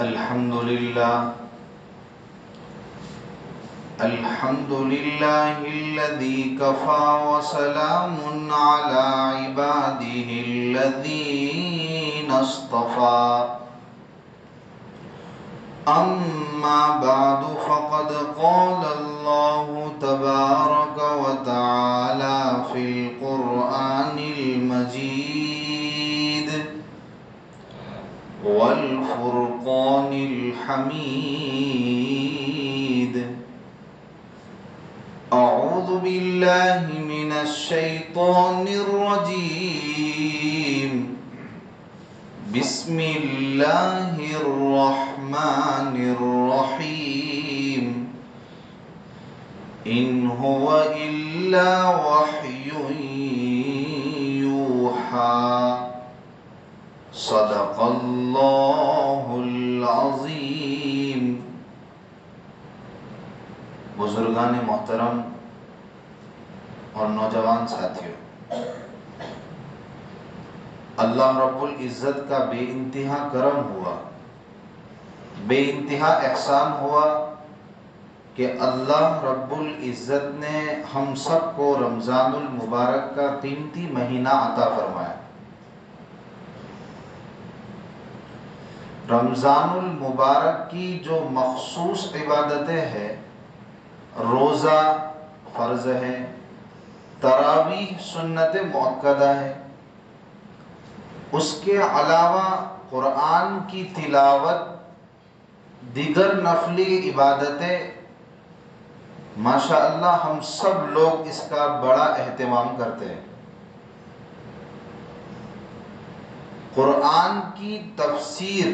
الحمد لله الذي كفى وسلام على عباده الذين اصطفى أما بعد فقد قال الله تبارك وتعالى في القرآن المجيد والفرقان الحميد أعوذ بالله من الشيطان الرجيم بسم الله الرحمن الرحيم إن هو إلا وحي يوحى صدق اللہ العظیم۔ بزرگان محترم اور نوجوان ساتھیوں، اللہ رب العزت کا بے انتہا کرم ہوا، بے انتہا احسان ہوا کہ اللہ رب العزت نے ہم سب کو رمضان المبارک کا قیمتی مہینہ عطا فرمایا۔ رمضان المبارک کی جو مخصوص عبادتیں ہیں، روزہ فرض ہے، تراویح سنت مؤکدہ ہے، اس کے علاوہ قرآن کی تلاوت، دیگر نفلی عبادتیں، ماشاءاللہ ہم سب لوگ اس کا بڑا اہتمام کرتے ہیں۔ قرآن کی تفسیر،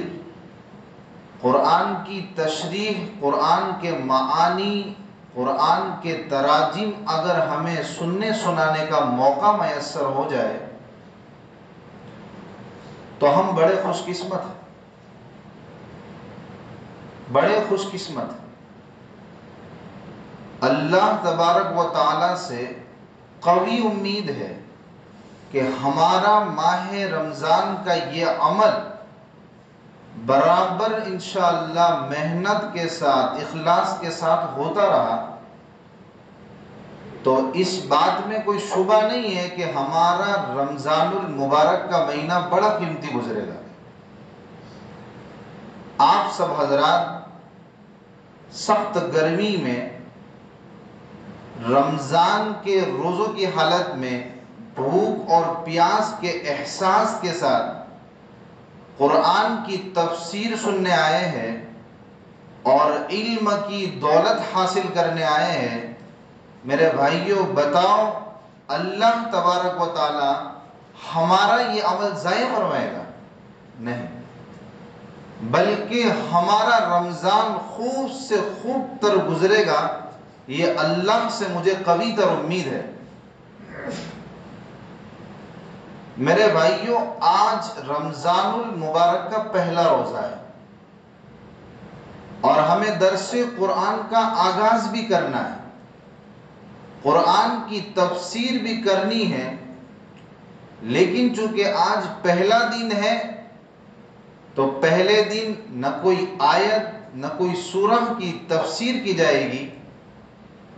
قرآن کی تشریح، قرآن کے معانی، قرآن کے تراجم اگر ہمیں سننے سنانے کا موقع میسر ہو جائے تو ہم بڑے خوش قسمت ہیں، بڑے خوش قسمت ہیں۔ اللہ تبارک و تعالی سے قوی امید ہے کہ ہمارا ماہ رمضان کا یہ عمل برابر انشاءاللہ محنت کے ساتھ، اخلاص کے ساتھ ہوتا رہا تو اس بات میں کوئی شبہ نہیں ہے کہ ہمارا رمضان المبارک کا مہینہ بڑا قیمتی گزرے گا۔ آپ سب حضرات سخت گرمی میں رمضان کے روزوں کی حالت میں بھوک اور پیاس کے احساس کے ساتھ قرآن کی تفسیر سننے آئے ہیں اور علم کی دولت حاصل کرنے آئے ہیں۔ میرے بھائیوں، بتاؤ اللہ تبارک و تعالی ہمارا یہ عمل ضائع فرمائے گا؟ نہیں، بلکہ ہمارا رمضان خوب سے خوب تر گزرے گا، یہ اللہ سے مجھے قوی تر امید ہے۔ میرے بھائیوں، آج رمضان المبارک کا پہلا روزہ ہے اور ہمیں درس قرآن کا آغاز بھی کرنا ہے، قرآن کی تفسیر بھی کرنی ہے، لیکن چونکہ آج پہلا دن ہے تو پہلے دن نہ کوئی آیت نہ کوئی سورہ کی تفسیر کی جائے گی،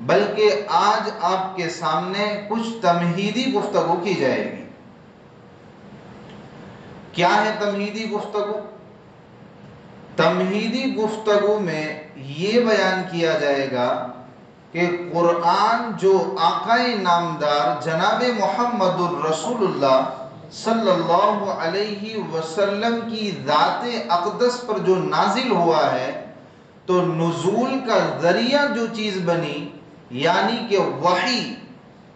بلکہ آج آپ کے سامنے کچھ تمہیدی گفتگو کی جائے گی۔ کیا ہے تمہیدی گفتگو؟ تمہیدی گفتگو میں یہ بیان کیا جائے گا کہ قرآن جو آقا نامدار جناب محمد الرسول اللہ صلی اللہ علیہ وسلم کی ذات اقدس پر جو نازل ہوا ہے، تو نزول کا ذریعہ جو چیز بنی یعنی کہ وحی،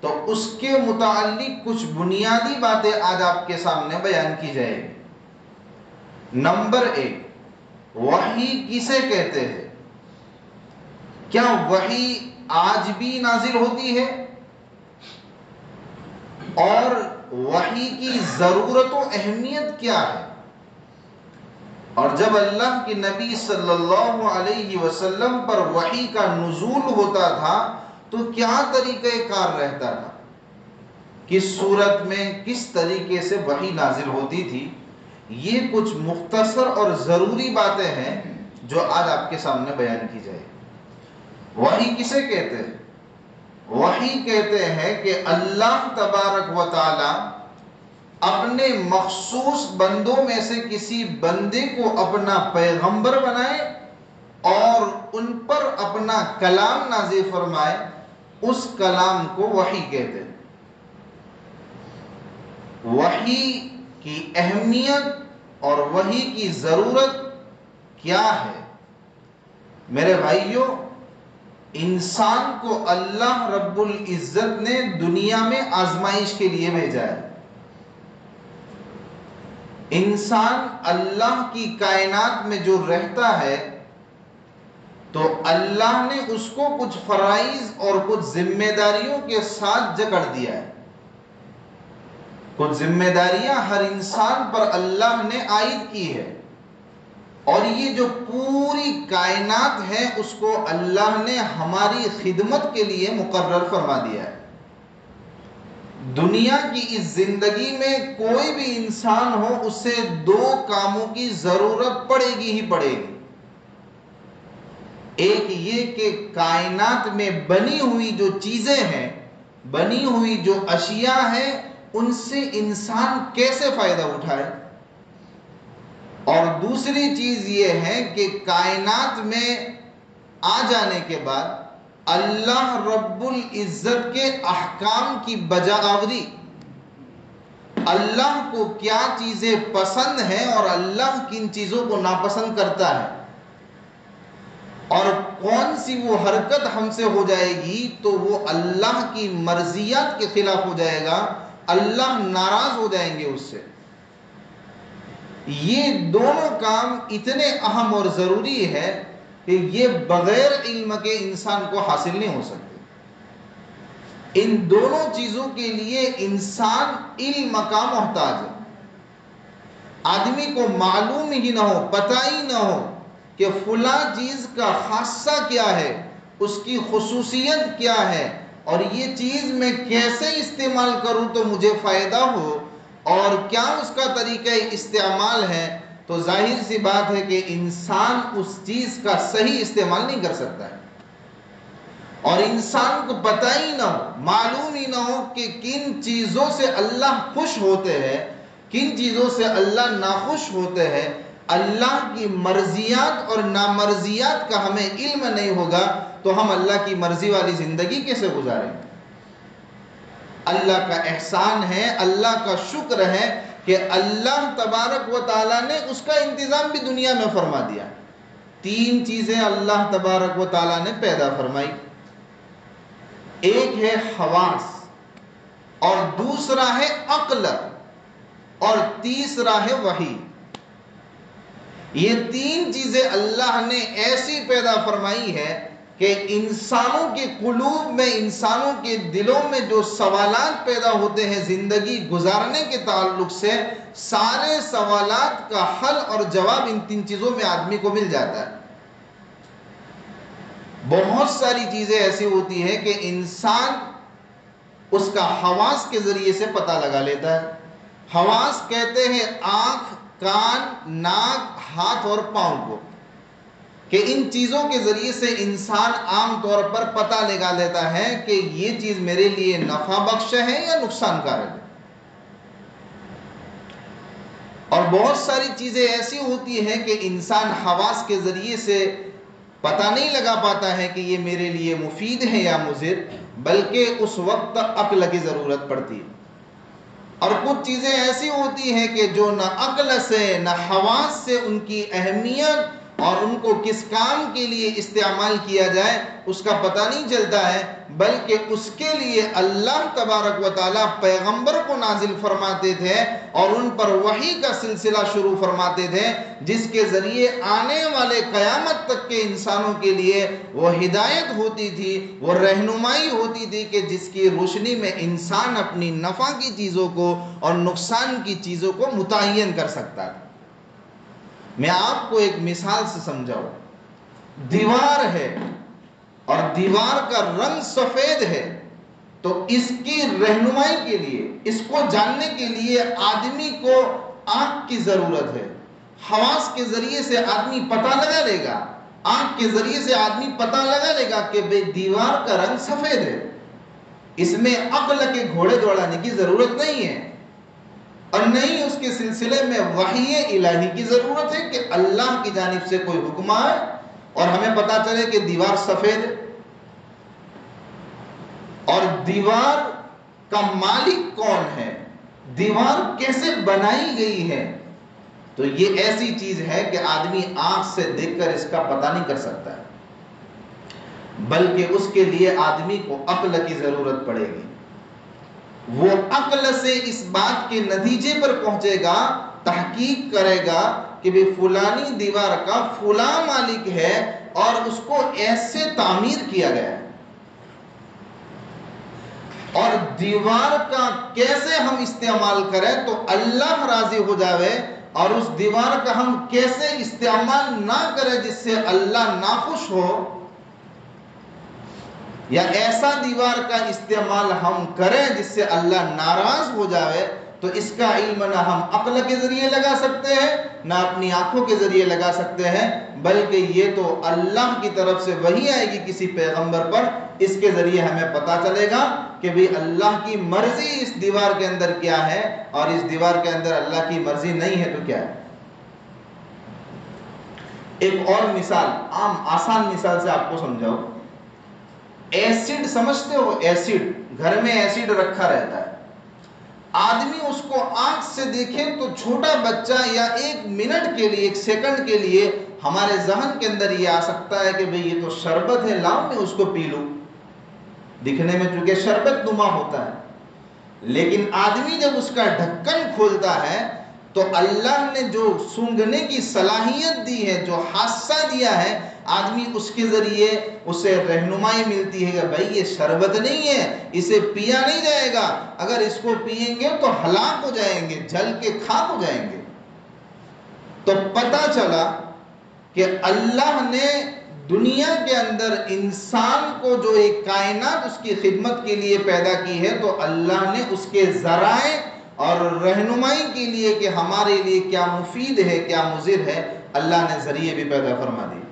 تو اس کے متعلق کچھ بنیادی باتیں آج آپ کے سامنے بیان کی جائے گی۔ نمبر 1، وحی کسے کہتے ہیں؟ کیا وحی آج بھی نازل ہوتی ہے؟ اور وحی کی ضرورت و اہمیت کیا ہے؟ اور جب اللہ کے نبی صلی اللہ علیہ وسلم پر وحی کا نزول ہوتا تھا تو کیا طریقہ کار رہتا تھا، کس صورت میں کس طریقے سے وحی نازل ہوتی تھی، یہ کچھ مختصر اور ضروری باتیں ہیں جو آج آپ کے سامنے بیان کی جائے. وحی کسے کہتے ہیں؟ وحی کہتے ہیں کہ اللہ تبارک و تعالی اپنے مخصوص بندوں میں سے کسی بندے کو اپنا پیغمبر بنائے اور ان پر اپنا کلام نازل فرمائے. اس کلام کو وحی کہتے ہیں. وحی کی اہمیت اور وحی کی ضرورت کیا ہے؟ میرے بھائیوں، انسان کو اللہ رب العزت نے دنیا میں آزمائش کے لیے بھیجا ہے. انسان اللہ کی کائنات میں جو رہتا ہے تو اللہ نے اس کو کچھ فرائض اور کچھ ذمہ داریوں کے ساتھ جکڑ دیا ہے. کچھ ذمہ داریاں ہر انسان پر اللہ نے عائد کی ہے، اور یہ جو پوری کائنات ہے اس کو اللہ نے ہماری خدمت کے لیے مقرر فرما دیا ہے. دنیا کی اس زندگی میں کوئی بھی انسان ہو، اسے دو کاموں کی ضرورت پڑے گی ہی پڑے گی. ایک یہ کہ کائنات میں بنی ہوئی جو چیزیں ہیں، بنی ہوئی جو اشیاء ہیں، ان سے انسان کیسے فائدہ اٹھائے. اور دوسری چیز یہ ہے کہ کائنات میں آ جانے کے بعد اللہ رب العزت کے احکام کی بجا آوری، اللہ کو کیا چیزیں پسند ہیں اور اللہ کن چیزوں کو ناپسند کرتا ہے، اور کون سی وہ حرکت ہم سے ہو جائے گی تو وہ اللہ کی مرضیات کے خلاف ہو جائے گا، اللہ ناراض ہو جائیں گے اس سے. یہ دونوں کام اتنے اہم اور ضروری ہے کہ یہ بغیر علم کے انسان کو حاصل نہیں ہو سکتے. ان دونوں چیزوں کے لیے انسان علم کا محتاج ہے. آدمی کو معلوم ہی نہ ہو، پتہ ہی نہ ہو کہ فلاں چیز کا خاصہ کیا ہے، اس کی خصوصیت کیا ہے، اور یہ چیز میں کیسے استعمال کروں تو مجھے فائدہ ہو، اور کیا اس کا طریقہ استعمال ہے، تو ظاہر سی بات ہے کہ انسان اس چیز کا صحیح استعمال نہیں کر سکتا ہے. اور انسان کو پتہ ہی نہ ہو، معلوم ہی نہ ہو کہ کن چیزوں سے اللہ خوش ہوتے ہیں، کن چیزوں سے اللہ ناخوش ہوتے ہیں، اللہ کی مرضیات اور نامرضیات کا ہمیں علم نہیں ہوگا تو ہم اللہ کی مرضی والی زندگی کیسے گزاریں گے. اللہ کا احسان ہے، اللہ کا شکر ہے کہ اللہ تبارک و تعالیٰ نے اس کا انتظام بھی دنیا میں فرما دیا. 3 چیزیں اللہ تبارک و تعالیٰ نے پیدا فرمائی. ایک ہے حواس، اور دوسرا ہے عقل، اور تیسرا ہے وحی. یہ 3 چیزیں اللہ نے ایسی پیدا فرمائی ہے کہ انسانوں کے قلوب میں، انسانوں کے دلوں میں جو سوالات پیدا ہوتے ہیں زندگی گزارنے کے تعلق سے، سارے سوالات کا حل اور جواب ان 3 چیزوں میں آدمی کو مل جاتا ہے. بہت ساری چیزیں ایسی ہوتی ہیں کہ انسان اس کا حواس کے ذریعے سے پتہ لگا لیتا ہے. حواس کہتے ہیں آنکھ، کان، ناک، ہاتھ اور پاؤں کو، کہ ان چیزوں کے ذریعے سے انسان عام طور پر پتہ لگا لیتا ہے کہ یہ چیز میرے لیے نفع بخش ہے یا نقصان کارک ہے. اور بہت ساری چیزیں ایسی ہوتی ہیں کہ انسان حواس کے ذریعے سے پتہ نہیں لگا پاتا ہے کہ یہ میرے لیے مفید ہے یا مضر، بلکہ اس وقت عقل کی ضرورت پڑتی ہے. اور کچھ چیزیں ایسی ہوتی ہیں کہ جو نہ عقل سے نہ حواس سے ان کی اہمیت اور ان کو کس کام کے لیے استعمال کیا جائے اس کا پتہ نہیں چلتا ہے، بلکہ اس کے لیے اللہ تبارک و تعالیٰ پیغمبر کو نازل فرماتے تھے اور ان پر وحی کا سلسلہ شروع فرماتے تھے، جس کے ذریعے آنے والے قیامت تک کے انسانوں کے لیے وہ ہدایت ہوتی تھی، وہ رہنمائی ہوتی تھی کہ جس کی روشنی میں انسان اپنی نفع کی چیزوں کو اور نقصان کی چیزوں کو متعین کر سکتا تھا. میں آپ کو ایک مثال سے سمجھاؤں. دیوار ہے اور دیوار کا رنگ سفید ہے، تو اس کی رہنمائی کے لیے، اس کو جاننے کے لیے آدمی کو آنکھ کی ضرورت ہے. حواس کے ذریعے سے آدمی پتہ لگا لے گا، آنکھ کے ذریعے سے آدمی پتہ لگا لے گا کہ بے دیوار کا رنگ سفید ہے. اس میں عقل کے گھوڑے دوڑانے کی ضرورت نہیں ہے، اور نہیں اس کے سلسلے میں وحی الہی کی ضرورت ہے کہ اللہ کی جانب سے کوئی حکم آئے اور ہمیں پتہ چلے کہ دیوار سفید ہے. اور دیوار کا مالک کون ہے، دیوار کیسے بنائی گئی ہے، تو یہ ایسی چیز ہے کہ آدمی آنکھ سے دیکھ کر اس کا پتہ نہیں کر سکتا ہے، بلکہ اس کے لیے آدمی کو عقل کی ضرورت پڑے گی. وہ عقل سے اس بات کے نتیجے پر پہنچے گا، تحقیق کرے گا کہ بھی فلانی دیوار کا فلاں مالک ہے اور اس کو ایسے تعمیر کیا گیا ہے، اور دیوار کا کیسے ہم استعمال کریں تو اللہ راضی ہو جاوے، اور اس دیوار کا ہم کیسے استعمال نہ کریں جس سے اللہ ناخوش ہو، یا ایسا دیوار کا استعمال ہم کریں جس سے اللہ ناراض ہو جاوے، تو اس کا علم نہ ہم عقل کے ذریعے لگا سکتے ہیں، نہ اپنی آنکھوں کے ذریعے لگا سکتے ہیں، بلکہ یہ تو اللہ کی طرف سے وحی آئے گی کسی پیغمبر پر، اس کے ذریعے ہمیں پتہ چلے گا کہ بھی اللہ کی مرضی اس دیوار کے اندر کیا ہے، اور اس دیوار کے اندر اللہ کی مرضی نہیں ہے تو کیا ہے. ایک اور مثال، عام آسان مثال سے آپ کو سمجھاؤ. ایسڈ سمجھتے ہو؟ ایسڈ، گھر میں ایسڈ رکھا رہتا ہے، آدمی اس کو آنکھ سے دیکھے تو چھوٹا بچہ یا ایک منٹ کے لیے، ایک سیکنڈ کے لیے ہمارے ذہن کے اندر یہ آ سکتا ہے کہ بھئی یہ تو شربت ہے، لاؤ میں اس کو پی لوں. دکھنے میں چونکہ شربت نما ہوتا ہے، لیکن آدمی جب اس کا ڈھکن کھولتا ہے تو اللہ نے جو سونگھنے کی صلاحیت دی ہے، جو حاسہ دیا ہے، آدمی اس کے ذریعے اسے رہنمائی ملتی ہے کہ بھائی یہ شربت نہیں ہے، اسے پیا نہیں جائے گا، اگر اس کو پیئیں گے تو ہلاک ہو جائیں گے، جل کے خاک ہو جائیں گے. تو پتہ چلا کہ اللہ نے دنیا کے اندر انسان کو جو ایک کائنات اس کی خدمت کے لیے پیدا کی ہے، تو اللہ نے اس کے ذرائع اور رہنمائی کے لیے کہ ہمارے لیے کیا مفید ہے کیا مضر ہے، اللہ نے ذریعے بھی پیدا فرما دی.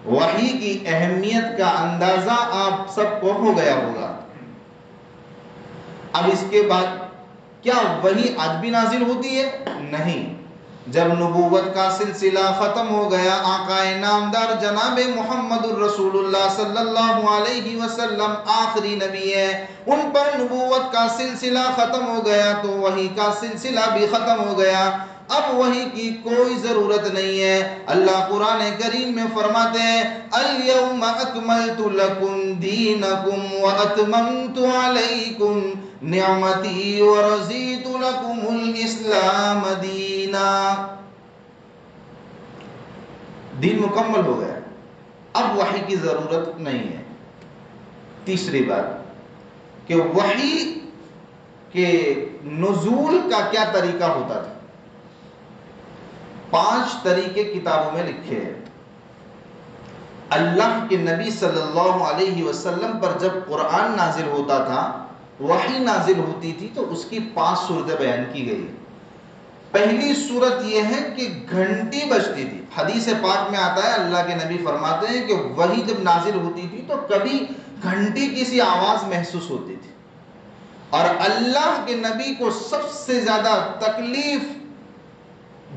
وحی کی اہمیت کا اندازہ آپ سب کو ہو گیا ہوگا. اب اس کے بعد کیا وحی آج بھی نازل ہوتی ہے؟ نہیں. جب نبوت کا سلسلہ ختم ہو گیا، آقا نامدار جناب محمد الرسول اللہ صلی اللہ علیہ وسلم آخری نبی ہے، ان پر نبوت کا سلسلہ ختم ہو گیا تو وحی کا سلسلہ بھی ختم ہو گیا. اب وحی کی کوئی ضرورت نہیں ہے. اللہ قرآن کریم میں فرماتے ہیں الَّيَوْمَ أَكْمَلْتُ لَكُمْ دِينَكُمْ وَأَتْمَمْتُ عَلَيْكُمْ نعمتی ورضیت لکم الاسلام دینا. دین مکمل ہو گیا، اب وحی کی ضرورت نہیں ہے. تیسری بات کہ وحی کے نزول کا کیا طریقہ ہوتا تھا. 5 طریقے کتابوں میں لکھے ہیں. اللہ کے نبی صلی اللہ علیہ وسلم پر جب قرآن نازل ہوتا تھا، وحی نازل ہوتی تھی، تو اس کی 5 صورتیں بیان کی گئی. پہلی صورت یہ ہے کہ گھنٹی بجتی تھی. حدیث پاک میں آتا ہے اللہ کے نبی فرماتے ہیں کہ وحی جب نازل ہوتی تھی تو کبھی گھنٹی کی سی آواز محسوس ہوتی تھی، اور اللہ کے نبی کو سب سے زیادہ تکلیف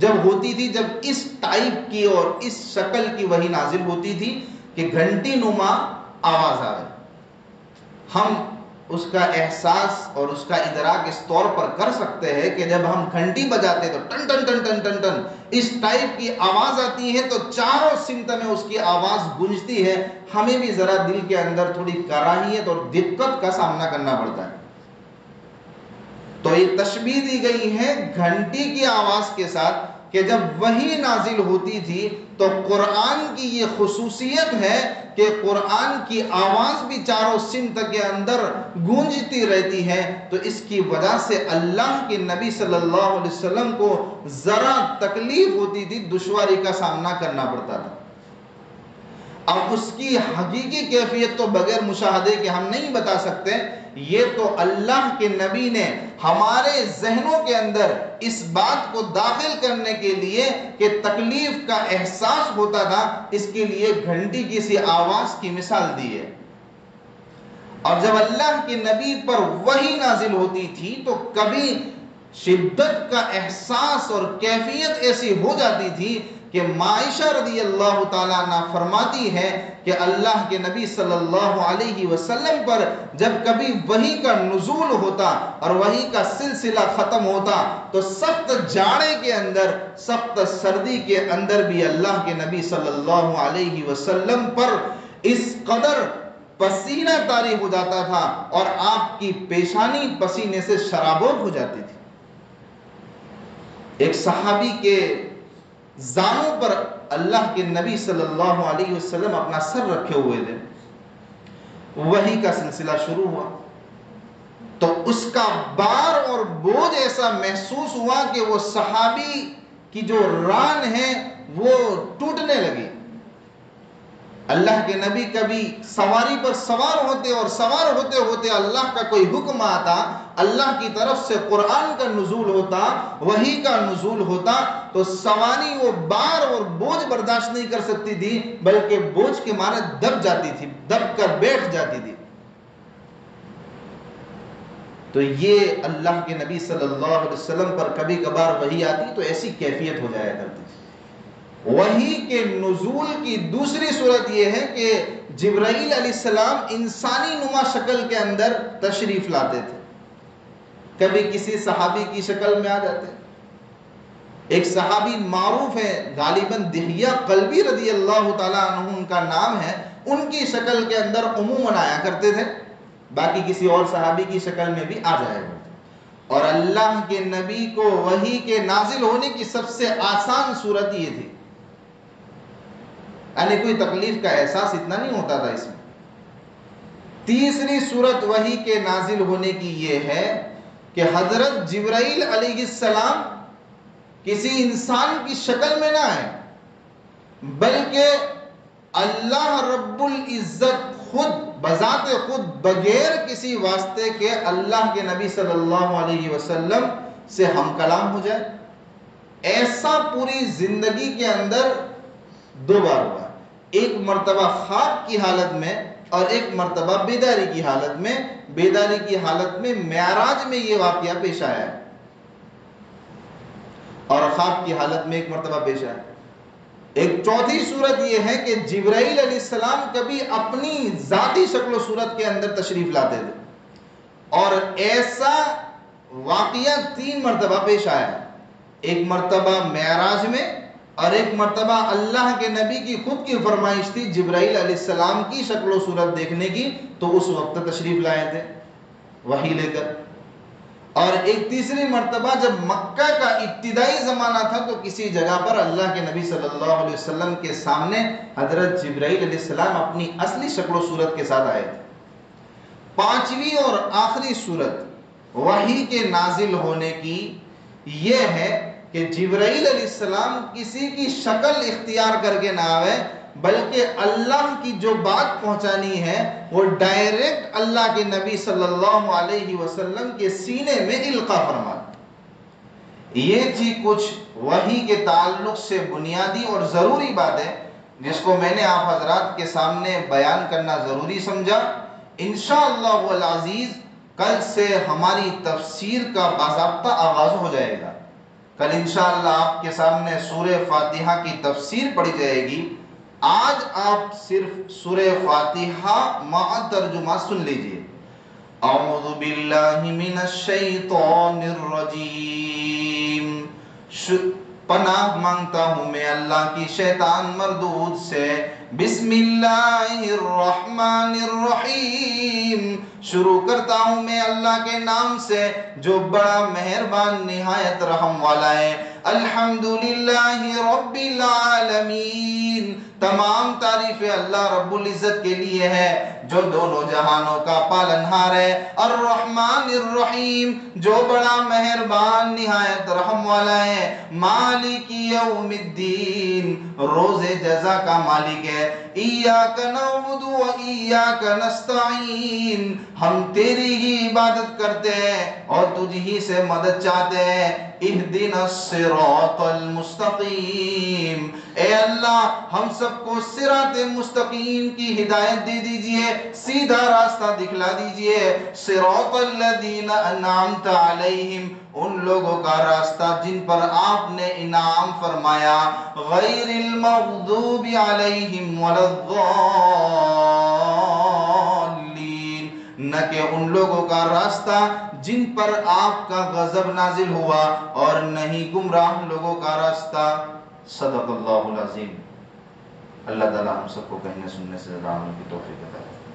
جب ہوتی تھی جب اس ٹائپ کی اور اس شکل کی وحی نازل ہوتی تھی کہ گھنٹی نما آواز آئے. ہم اس کا احساس اور اس کا ادراک اس طور پر کر سکتے ہیں کہ جب ہم گھنٹی بجاتے تو ٹن ٹن ٹن ٹن ٹن ٹن اس ٹائپ کی آواز آتی ہے تو چاروں سمت میں اس کی آواز گونجتی ہے. ہمیں بھی ذرا دل کے اندر تھوڑی کراہیت اور دقت کا سامنا کرنا پڑتا ہے. تو یہ تشبیہ دی گئی ہے گھنٹی کی آواز کے ساتھ کہ جب وحی نازل ہوتی تھی تو قرآن کی یہ خصوصیت ہے کہ قرآن کی آواز بھی چاروں سمت کے اندر گونجتی رہتی ہے. تو اس کی وجہ سے اللہ کے نبی صلی اللہ علیہ وسلم کو ذرا تکلیف ہوتی تھی، دشواری کا سامنا کرنا پڑتا تھا. اب اس کی حقیقی کیفیت تو بغیر مشاہدے کے ہم نہیں بتا سکتے، یہ تو اللہ کے نبی نے ہمارے ذہنوں کے اندر اس بات کو داخل کرنے کے لیے کہ تکلیف کا احساس ہوتا تھا، اس کے لیے گھنٹی کی سی آواز کی مثال دی ہے۔ اور جب اللہ کے نبی پر وحی نازل ہوتی تھی تو کبھی شدت کا احساس اور کیفیت ایسی ہو جاتی تھی کہ عائشہ رضی اللہ تعالیٰ عنہ فرماتی ہے کہ اللہ کے نبی صلی اللہ علیہ وسلم پر جب کبھی وحی کا نزول ہوتا اور وحی کا سلسلہ ختم ہوتا تو سخت جاڑے کے اندر، سخت سردی کے اندر بھی اللہ کے نبی صلی اللہ علیہ وسلم پر اس قدر پسینہ طاری ہو جاتا تھا اور آپ کی پیشانی پسینے سے شرابور ہو جاتی تھی۔ ایک صحابی کے زانوں پر اللہ کے نبی صلی اللہ علیہ وسلم اپنا سر رکھے ہوئے تھے، وحی کا سلسلہ شروع ہوا تو اس کا بار اور بوجھ ایسا محسوس ہوا کہ وہ صحابی کی جو ران ہے وہ ٹوٹنے لگی۔ اللہ کے نبی کبھی سواری پر سوار ہوتے اور سوار ہوتے ہوتے اللہ کا کوئی حکم آتا، اللہ کی طرف سے قرآن کا نزول ہوتا، وحی کا نزول ہوتا تو سواری وہ بار اور بوجھ برداشت نہیں کر سکتی تھی، بلکہ بوجھ کے مارے دب جاتی تھی، دب کر بیٹھ جاتی تھی۔ تو یہ اللہ کے نبی صلی اللہ علیہ وسلم پر کبھی کبھار وحی آتی تو ایسی کیفیت ہو جایا کرتی تھی۔ وحی کے نزول کی دوسری صورت یہ ہے کہ جبرائیل علیہ السلام انسانی نما شکل کے اندر تشریف لاتے تھے، کبھی کسی صحابی کی شکل میں آ جاتے۔ ایک صحابی معروف ہے، غالباً دحیہ قلبی رضی اللہ تعالیٰ عنہ ان کا نام ہے، ان کی شکل کے اندر عموماً آیا کرتے تھے، باقی کسی اور صحابی کی شکل میں بھی آ جایا کرتے۔ اور اللہ کے نبی کو وحی کے نازل ہونے کی سب سے آسان صورت یہ تھی، یعنی کوئی تکلیف کا احساس اتنا نہیں ہوتا تھا اس میں۔ تیسری صورت وحی کے نازل ہونے کی یہ ہے کہ حضرت جبرائیل علیہ السلام کسی انسان کی شکل میں نہ آئے، بلکہ اللہ رب العزت خود بذات خود بغیر کسی واسطے کے اللہ کے نبی صلی اللہ علیہ وسلم سے ہم کلام ہو جائے۔ ایسا پوری زندگی کے اندر دو بار ہوا، ایک مرتبہ خواب کی حالت میں اور ایک مرتبہ بیداری کی حالت میں۔ بیداری کی حالت میں معراج میں یہ واقعہ پیش آیا ہے اور خواب کی حالت میں ایک مرتبہ پیش آیا۔ ایک چوتھی صورت یہ ہے کہ جبرائیل علیہ السلام کبھی اپنی ذاتی شکل و صورت کے اندر تشریف لاتے تھے اور ایسا واقعہ 3 مرتبہ پیش آیا، ایک مرتبہ معراج میں اور ایک مرتبہ اللہ کے نبی کی خود کی فرمائش تھی جبرائیل علیہ السلام کی شکل و صورت دیکھنے کی، تو اس وقت تشریف لائے تھے وحی لے کر۔ اور ایک تیسری مرتبہ جب مکہ کا ابتدائی زمانہ تھا تو کسی جگہ پر اللہ کے نبی صلی اللہ علیہ وسلم کے سامنے حضرت جبرائیل علیہ السلام اپنی اصلی شکل و صورت کے ساتھ آئے تھے۔ پانچویں اور آخری صورت وحی کے نازل ہونے کی یہ ہے کہ جبرائیل علیہ السلام کسی کی شکل اختیار کر کے نہ آئے، بلکہ اللہ کی جو بات پہنچانی ہے وہ ڈائریکٹ اللہ کے نبی صلی اللہ علیہ وسلم کے سینے میں القا فرما۔ یہ تھی کچھ وحی کے تعلق سے بنیادی اور ضروری باتیں جس کو میں نے آپ حضرات کے سامنے بیان کرنا ضروری سمجھا۔ انشاءاللہ العزیز کل سے ہماری تفسیر کا باضابطہ آغاز ہو جائے گا۔ کل انشاءاللہ آپ کے سامنے سورہ فاتحہ کی تفسیر پڑھی جائے گی۔ آج آپ صرف سورہ فاتحہ مع ترجمہ سن لیجئے۔ اعوذ باللہ من الشیطان الرجیم، پناہ مانگتا ہوں میں اللہ کی شیطان مردود سے۔ بسم اللہ الرحمن الرحیم، شروع کرتا ہوں میں اللہ کے نام سے جو بڑا مہربان نہایت رحم والا ہے۔ الحمدللہ رب العالمین، تمام تعریفیں اللہ رب العزت کے لیے ہے جو دونوں جہانوں کا پالنہار ہے، الرحمن الرحیم جو بڑا مہربان نہایت رحم والا ہے، مالک یوم الدین روز جزا کا مالک ہے، ایاک نعبد و ایاک نستعین ہم تیری ہی عبادت کرتے ہیں اور تجھ ہی سے مدد چاہتے ہیں، اہدنا الصراط المستقیم اے اللہ ہم سب کو صراط مستقیم کی ہدایت دے دیجئے، سیدھا راستہ دکھلا دیجئے، صراط الذین انعمت علیہم ان لوگوں کا راستہ جن پر آپ نے انعام فرمایا، غیر المغضوب علیہم ولا الضالین نہ کہ ان لوگوں کا راستہ جن پر آپ کا غضب نازل ہوا اور نہیں گمراہ لوگوں کا راستہ۔ صدق اللہ العظیم۔ اللہ تعالی ہم سب کو کہنے سننے سے زیادہ عمل کی توفیق عطا کرے۔